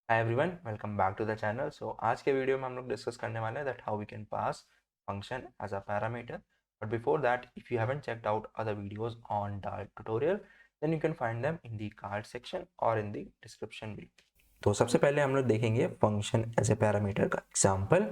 Hi everyone, welcome back to the channel. So आज के video में हम लोग डिस्कस करने वाले हैं that how we can pass function as a parameter. But before that, if you haven't checked out other videos on Dart tutorial, then you can find them in the card section और in the description भी। तो सबसे पहले हम लोग देखेंगे function as a parameter का example,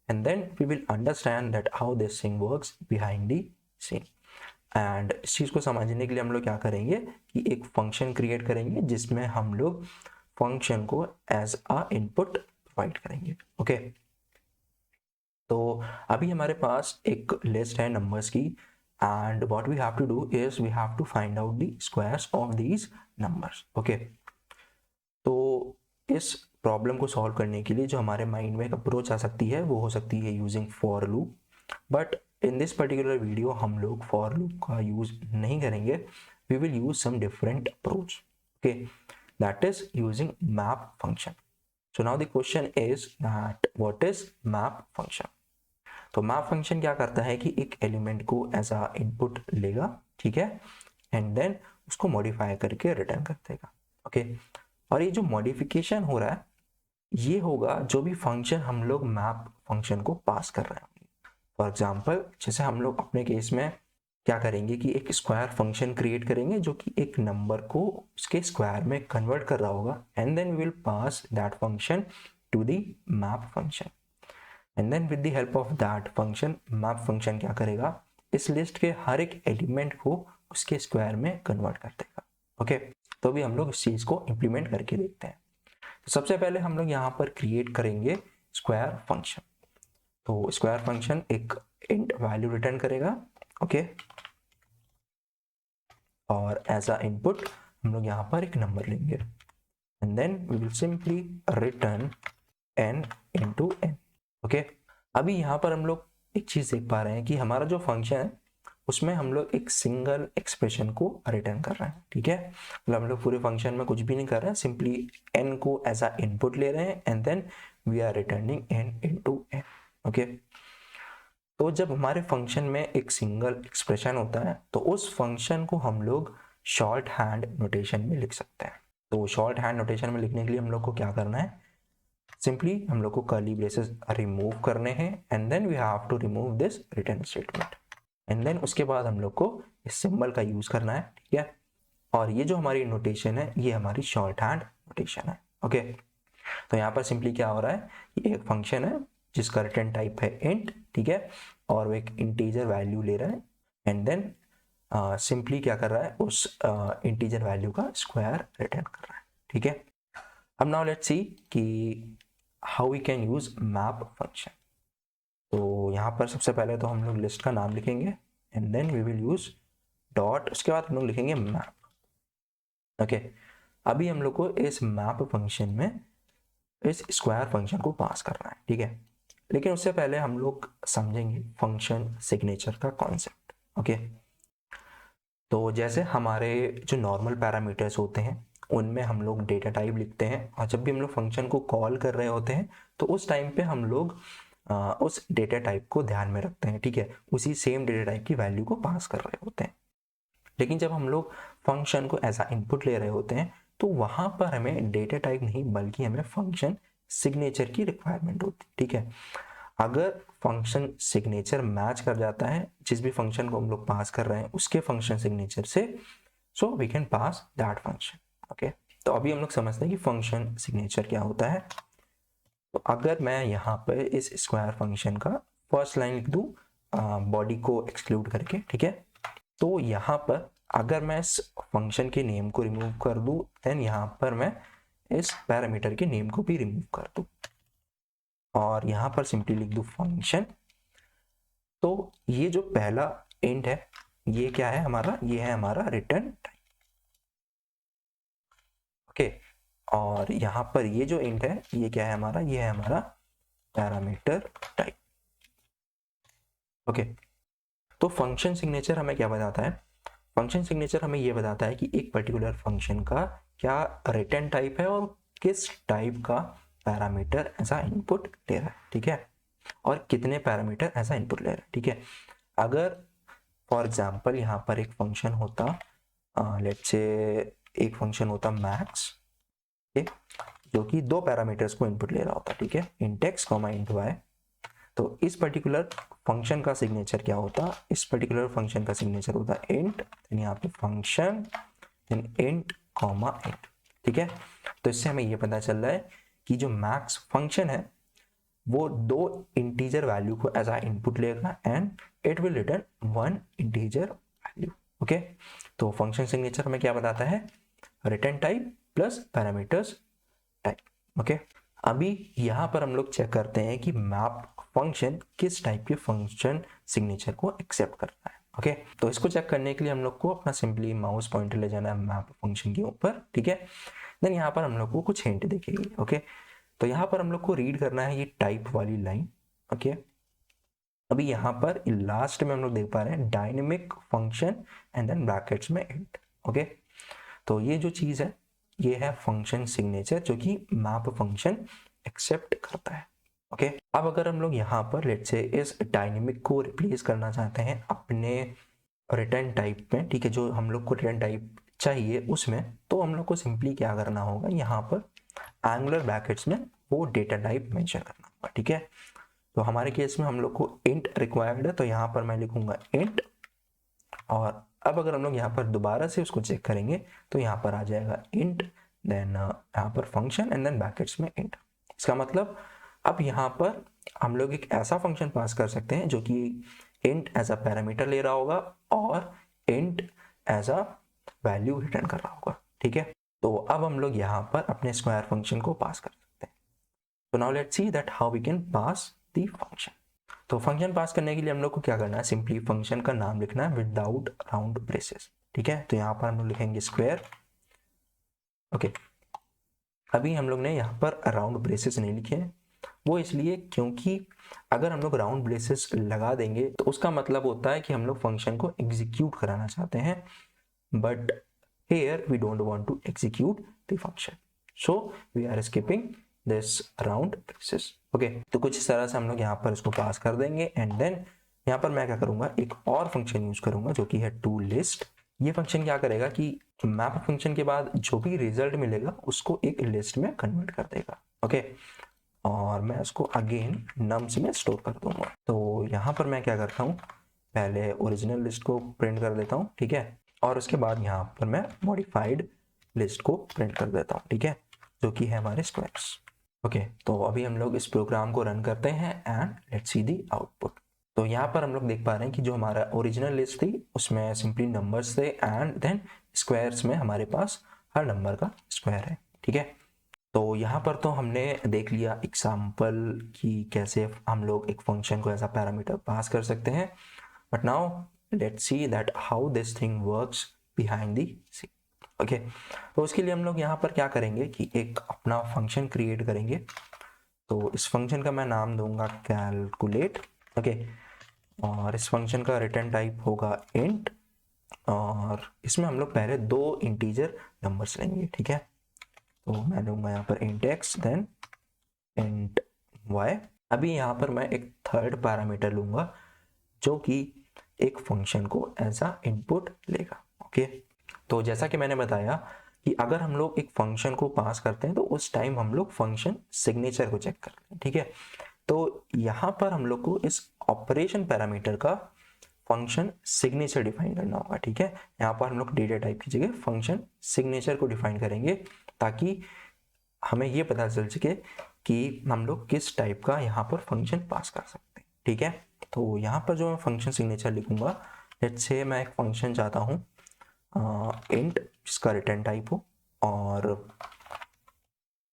and then we will understand that how this thing works behind the scene. And इस चीज़ को समझने के लिए हम लोग क्या करेंगे कि एक फंक्शन क्रिएट करेंगे जिसमें हम लोग फंक्शन को एज अ इनपुट प्रोवाइड करेंगे। ओके, तो अभी हमारे पास एक लिस्ट है नंबर्स की, and what we have to do is we have to find out the squares of these numbers. Okay, तो इस प्रॉब्लम को सॉल्व करने के लिए जो हमारे माइंड में एक अप्रोच आ सकती है वो हो सकती है using for loop. But in this particular video हम लोग फॉर लूप का यूज नहीं करेंगे, we will use some different approach. Okay, that is using map function. So now the question is that what is map function. तो map function क्या करता है कि एक एलिमेंट को एज अ इनपुट लेगा, ठीक है, एंड देन उसको मॉडिफाई करके रिटर्न कर देगा। ओके, और ये जो मॉडिफिकेशन हो रहा है ये होगा जो भी फंक्शन हम लोग मैप फंक्शन को पास कर रहे हैं। फॉर एग्जाम्पल, जैसे हम लोग अपने केस में क्या करेंगे कि एक स्क्वायर फंक्शन क्रिएट करेंगे जो कि एक नंबर को उसके स्क्वायर में कन्वर्ट कर रहा होगा, and then we will pass that function to the map function, and then with the help of that function map function क्या करेगा, इस लिस्ट के हर एक एलिमेंट को उसके स्क्वायर में कन्वर्ट कर देगा। ओके, तो भी हम लोग इस चीज को इंप्लीमेंट करके देखते हैं। तो सबसे पहले हम लोग यहाँ पर क्रिएट करेंगे स्क्वायर फंक्शन। तो स्क्वायर फंक्शन एक इंट वैल्यू रिटर्न करेगा। ओके, और एज अ इनपुट हम लोग यहाँ पर एक नंबर लेंगे, and then we will simply return n into n. Okay, अभी यहाँ पर हम लोग एक चीज देख पा रहे हैं कि हमारा जो फंक्शन है उसमें हम लोग एक सिंगल एक्सप्रेशन को रिटर्न कर रहे हैं। ठीक है, मतलब हम लोग पूरे फंक्शन में कुछ भी नहीं कर रहे हैं, सिंपली n को एज अ इनपुट ले रहे हैं, and then we are returning n into n. Okay, तो जब हमारे फंक्शन में एक सिंगल एक्सप्रेशन होता है तो उस फंक्शन को हम लोग शॉर्ट हैंड नोटेशन में लिख सकते हैं। तो शॉर्ट हैंड नोटेशन में लिखने के लिए हम लोग को क्या करना है, सिंपली हम लोग को कर्ली ब्रेसेस रिमूव करने हैं, and then we have to remove this return statement, and देन उसके बाद हम लोग को इस सिंबल का यूज करना है। ठीक है, और ये जो हमारी नोटेशन है ये हमारी शॉर्ट हैंड नोटेशन है। ओके, तो यहाँ पर सिंपली क्या हो रहा है, ये एक फंक्शन है जिसका रिटर्न टाइप है इंट, ठीक है, और वो एक इंटीजर वैल्यू ले रहा है, एंड देन सिंपली क्या कर रहा है, उस इंटीजर वैल्यू का स्क्वायर रिटर्न कर रहा है। ठीक है, अब नाउ लेट्स सी कि how we can use map function. तो यहाँ पर सबसे पहले तो हम लोग लिस्ट का नाम लिखेंगे, and then we will use dot, उसके बाद हम लोग लिखेंगे मैप। ओके, अभी हम लोग को इस मैप फंक्शन में इस स्क्वायर फंक्शन को पास करना है। ठीक है, लेकिन उससे पहले हम लोग समझेंगे फंक्शन सिग्नेचर का कॉन्सेप्ट। ओके, तो जैसे हमारे जो नॉर्मल पैरामीटर्स होते हैं उनमें हम लोग डेटा टाइप लिखते हैं, और जब भी हम लोग फंक्शन को कॉल कर रहे होते हैं तो उस टाइम पे हम लोग उस डेटा टाइप को ध्यान में रखते हैं। ठीक है, उसी सेम डेटा टाइप की वैल्यू को पास कर रहे होते हैं। लेकिन जब हम लोग फंक्शन को एज अ इनपुट ले रहे होते हैं तो वहां पर हमें डेटा टाइप नहीं बल्कि हमें फंक्शन सिग्नेचर की रिक्वायरमेंट होती है। ठीक है, अगर फंक्शन सिग्नेचर मैच कर जाता है जिस भी फंक्शन को हम लोग पास कर रहे हैं उसके फंक्शन सिग्नेचर से, so we can pass that function. Okay, तो अभी हम लोग समझते हैं कि फंक्शन सिग्नेचर क्या होता है। तो अगर मैं यहाँ पर इस स्क्वायर फंक्शन का फर्स्ट लाइन लिख दूँ बॉडी को एक्सक्लूड करके, ठीक है, तो यहाँ पर अगर मैं इस फंक्शन के नेम को रिमूव कर दूं, देन यहाँ पर मैं इस पैरामीटर के नेम को भी रिमूव कर दूं, और यहाँ पर सिंपली लिख दूं फंक्शन। तो ये जो पहला इंट है ये क्या है हमारा, ये है हमारा रिटर्न टाइप। ओके, और यहाँ पर ये जो इंट है ये क्या है हमारा, ये है हमारा पैरामीटर टाइप। ओके, तो फंक्शन सिग्नेचर हमें क्या बताता है, फंक्शन सिग्नेचर हमें ये बताता है कि एक पर्टिकुलर फंक्शन का क्या रिटर्न टाइप है और किस टाइप का पैरामीटर ऐसा इनपुट ले रहा है। ठीक है, और कितने पैरामीटर ऐसा इनपुट ले रहा है। ठीक है, अगर फॉर एग्जांपल यहाँ पर एक फंक्शन होता, लेट्स से एक फंक्शन होता मैक्स, जो कि दो पैरामीटर्स को इनपुट ले रहा होता है, ठीक है, int x, int y। तो इस पर्टिकुलर फंक्शन का सिग्नेचर क्या होता है, इस पर्टिकुलर फंक्शन का सिग्नेचर होता है int, देन यहाँ पे फंक्शन, देन int, int, ठीक है। तो इससे हमें ये पता चल रहा है कि जो मैक्स फंक्शन है वो दो इंटीजर वैल्यू को एज अ इनपुट लेगा and it will return one integer value, okay. तो फंक्शन सिग्नेचर हमें क्या बताता है, return type plus parameters type, okay. अभी यहाँ पर हम लोग चेक करते हैं कि मैप फंक्शन किस टाइप के फंक्शन सिग्नेचर को एक्सेप्ट करता है, ओके। तो इसको चेक करने के लिए हम लोग को अपना सिंपली माउस पॉइंटर ले जाना है मैप फंक्शन के ऊपर, ठीक है। देन यहाँ पर हम लोग को कुछ हिंट दिखेगी, ओके। तो यहाँ पर हम लोग को रीड करना है ये टाइप वाली लाइन, ओके। अभी यहाँ पर लास्ट में हम लोग देख पा रहे हैं dynamic function and then brackets में इंट, ओके। तो ये जो चीज है ये है फंक्शन सिग्नेचर जो कि मैप फंक्शन एक्सेप्ट करता है, ओके। अब अगर हम लोग यहाँ पर लेट्स से इस डायनेमिक को रिप्लेस करना चाहते हैं अपने रिटर्न टाइप में, ठीक है, जो हम लोग को रिटर्न टाइप चाहिए उसमें, तो हम लोग को सिंपली क्या करना होगा, यहाँ पर एंगुलर ब्रैकेट्स में वो डेटा टाइप मेंशन करना होगा, ठीक है। तो हमारे केस में हम लोग को इंट रिक्वायर्ड है, तो यहाँ पर मैं लिखूंगा इंट, और अब अगर हम लोग यहाँ पर दोबारा से उसको चेक करेंगे तो यहाँ पर आ जाएगा इंट, देन यहाँ पर फंक्शन एंड देन ब्रैकेट्स में इंट। इसका मतलब अब यहाँ पर हम लोग एक ऐसा फंक्शन पास कर सकते हैं जो कि इंट एज अ पैरामीटर ले रहा होगा और int as a value return कर रहा होगा, ठीक है। तो अब हम लोग यहाँ पर अपने स्क्वायर फंक्शन को पास कर सकते हैं। तो now let's see that how we can pass the function. तो फंक्शन पास करने के लिए हम लोग को क्या करना है, सिंपली फंक्शन का नाम लिखना है विदाउट राउंड ब्रेसेस, ठीक है। तो यहाँ पर हम लोग लिखेंगे स्क्वायर, ओके। अभी हम लोग ने यहाँ पर राउंड ब्रेसेस नहीं लिखे हैं, वो इसलिए क्योंकि अगर हम लोग राउंड ब्रेसेस लगा देंगे तो उसका मतलब होता है कि हम लोग फंक्शन को एग्जीक्यूट कराना चाहते हैं, but here we don't want to execute the function, so we are skipping this round braces, okay. तो कुछ इस तरह से हम लोग यहाँ पर इसको पास कर देंगे एंड देन यहाँ पर मैं क्या करूंगा, एक और फंक्शन यूज करूंगा जो कि है टू लिस्ट। ये फंक्शन क्या करेगा कि मैप फंक्शन के बाद जो भी रिजल्ट मिलेगा उसको एक लिस्ट में कन्वर्ट कर देगा, ओके। और मैं उसको अगेन नम्स में स्टोर कर दूंगा। तो यहाँ पर मैं क्या करता हूँ, पहले ओरिजिनल लिस्ट को प्रिंट कर देता हूँ, ठीक है, और उसके बाद यहाँ पर मैं मॉडिफाइड लिस्ट को प्रिंट कर देता हूँ, ठीक है, जो कि है हमारे स्क्वायर्स, ओके। तो अभी हम लोग इस प्रोग्राम को रन करते हैं and let's see the output. तो यहाँ पर हम लोग देख पा रहे हैं कि जो हमारा ओरिजिनल लिस्ट थी उसमें सिंपली नंबर्स थे एंड देन स्क्वायर्स में हमारे पास हर नंबर का स्क्वायर है, ठीक है। तो यहाँ पर तो हमने देख लिया एग्जाम्पल कि कैसे हम लोग एक फंक्शन को ऐसा पैरामीटर पास कर सकते हैं, but now let's see that how this thing works behind the scene, okay. तो उसके लिए हम लोग यहाँ पर क्या करेंगे कि एक अपना फंक्शन क्रिएट करेंगे। तो इस फंक्शन का मैं नाम दूंगा कैलकुलेट, ओके। और इस फंक्शन का रिटर्न टाइप होगा इंट, और इसमें हम लोग पहले दो इंटीजर नंबर्स लेंगे, ठीक है। तो मैं लूंगा यहाँ पर int X then int Y. अभी यहाँ पर मैं एक थर्ड पैरामीटर लूंगा जो कि एक फंक्शन को एज अ इनपुट लेगा, ओके। तो जैसा कि मैंने बताया कि अगर हम लोग एक फंक्शन को पास करते हैं तो उस टाइम हम लोग फंक्शन सिग्नेचर को चेक करते हैं, ठीक है। तो यहाँ पर हम लोग को इस ऑपरेशन पैरामीटर का फंक्शन सिग्नेचर डिफाइन करना होगा, ठीक है। यहाँ पर हम लोग डेटा टाइप की जगह फंक्शन सिग्नेचर को डिफाइन करेंगे ताकि हमें ये पता चल सके कि हम लोग किस टाइप का यहाँ पर फंक्शन पास कर सकते हैं, ठीक है। तो यहाँ पर जो मैं फंक्शन सिग्नेचर लिखूंगा, लेट्स से मैं एक फंक्शन चाहता हूँ इंट जिसका रिटर्न टाइप हो और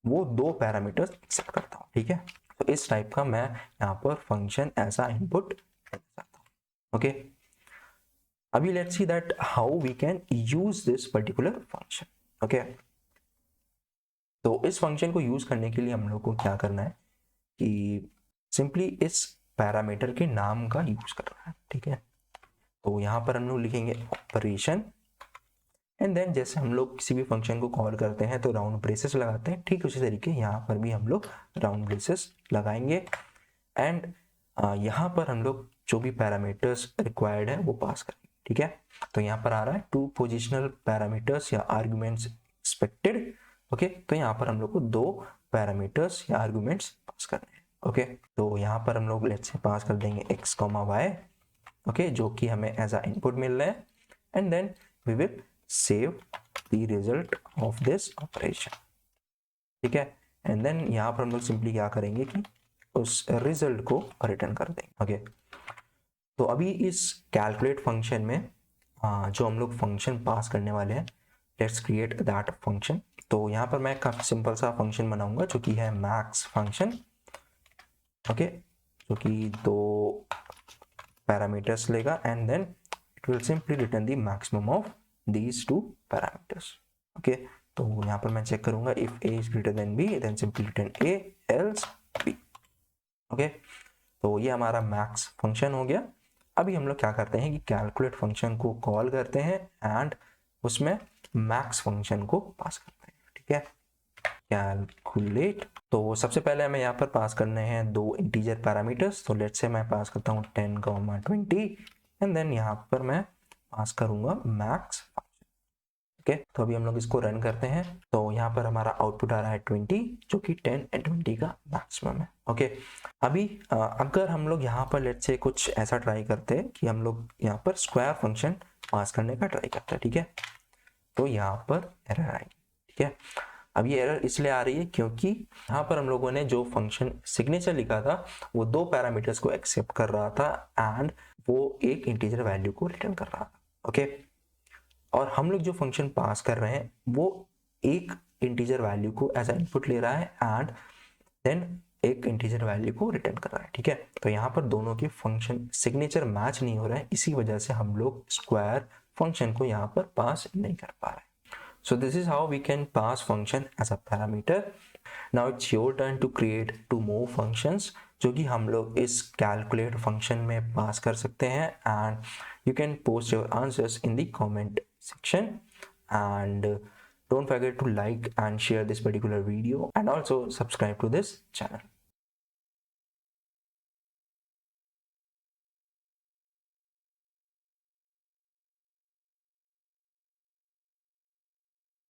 वो दो पैरामीटर्स एक्सेप्ट करता हूँ, ठीक है। तो इस टाइप का मैं यहाँ पर फंक्शन ऐसा इनपुट चाहता हूँ, ओके। अभी let's see that how we can use this particular function, okay. तो इस फंक्शन को यूज करने के लिए हम लोग को क्या करना है कि सिंपली इस पैरामीटर के नाम का यूज करना है, ठीक है। तो यहाँ पर हम लोग लिखेंगे ऑपरेशन एंड देन जैसे हम लोग किसी भी फंक्शन को कॉल करते हैं तो राउंड ब्रेसेस लगाते हैं, ठीक उसी तरीके यहाँ पर भी हम लोग राउंड ब्रेसेस लगाएंगे एंड यहाँ पर हम लोग जो भी पैरामीटर्स रिक्वायर्ड है वो पास करेंगे, ठीक है। तो यहाँ पर आ रहा है टू पोजिशनल पैरामीटर्स या आर्ग्यूमेंट्स एक्सपेक्टेड ओके, तो यहाँ पर हम लोग को 2 पैरामीटर्स या आर्गुमेंट्स पास करने हैं। ओके, तो यहाँ पर हम लोग लेट्स से पास कर देंगे x, y, ओके, जो कि हमें एज अ इनपुट मिल रहा है, and then we will save the result of this operation. ठीक है, एंड देन यहाँ पर हम लोग सिंपली क्या करेंगे कि उस रिजल्ट को रिटर्न कर देंगे। ओके, तो अभी इस कैलकुलेट फंक्शन में जो हम लोग फंक्शन पास करने वाले हैं, लेट्स क्रिएट दैट फंक्शन। तो यहाँ पर मैं काफ़ी सिंपल सा फंक्शन बनाऊंगा जो कि है मैक्स फंक्शन। ओके, जो कि 2 पैरामीटर्स लेगा, and then it will simply return the maximum of these 2 parameters. Okay, तो यहाँ पर मैं चेक करूंगा if a is greater than b, then simply return a else b। ओके, तो ये हमारा मैक्स फंक्शन हो गया। अभी हम लोग क्या करते हैं कि कैलकुलेट फंक्शन को कॉल करते हैं एंड उसमें मैक्स फंक्शन को पास करते हैं। ठीक है, कैलकुलेट, तो सबसे पहले हमें यहाँ पर पास करने हैं 2 इंटीजर पैरामीटर्स। तो लेट्स से मैं पास करता हूँ 10, 20, एंड देन यहाँ पर मैं पास करूंगा मैक्स। ओके, तो अभी हम लोग इसको रन करते हैं। तो यहाँ पर हमारा आउटपुट आ रहा है 20, जो कि 10 एंड 20 का मैक्सिमम है। ओके, अभी अगर हम लोग यहाँ पर लेट्स से कुछ ऐसा ट्राई करते हैं कि हम लोग यहाँ पर स्क्वायर फंक्शन पास करने का ट्राई करते हैं। ठीक है, तो यहाँ पर एरर आएगी। ठीक है, अब ये एरर इसलिए आ रही है क्योंकि यहाँ पर हम लोगों ने जो फंक्शन सिग्नेचर लिखा था वो 2 पैरामीटर्स को एक्सेप्ट कर रहा था एंड वो एक इंटीजर वैल्यू को रिटर्न कर रहा था। ओके, और हम लोग जो फंक्शन पास कर रहे हैं वो एक इंटीजर वैल्यू को एज इनपुट ले रहा है एंड देन एक इंटीजर वैल्यू को रिटर्न कर रहा है। ठीक है, तो यहाँ पर दोनों के फंक्शन सिग्नेचर मैच नहीं हो रहा है, इसी वजह से हम लोग स्क्वायर फंक्शन को यहाँ पर पास नहीं कर पा रहे। So this is how we can pass function as a parameter. Now it's your turn to create 2 more functions जो कि हम लोग इस calculate function में पास कर सकते हैं, and you can post your answers in the comment section, and don't forget to like and share this particular video and also subscribe to this channel.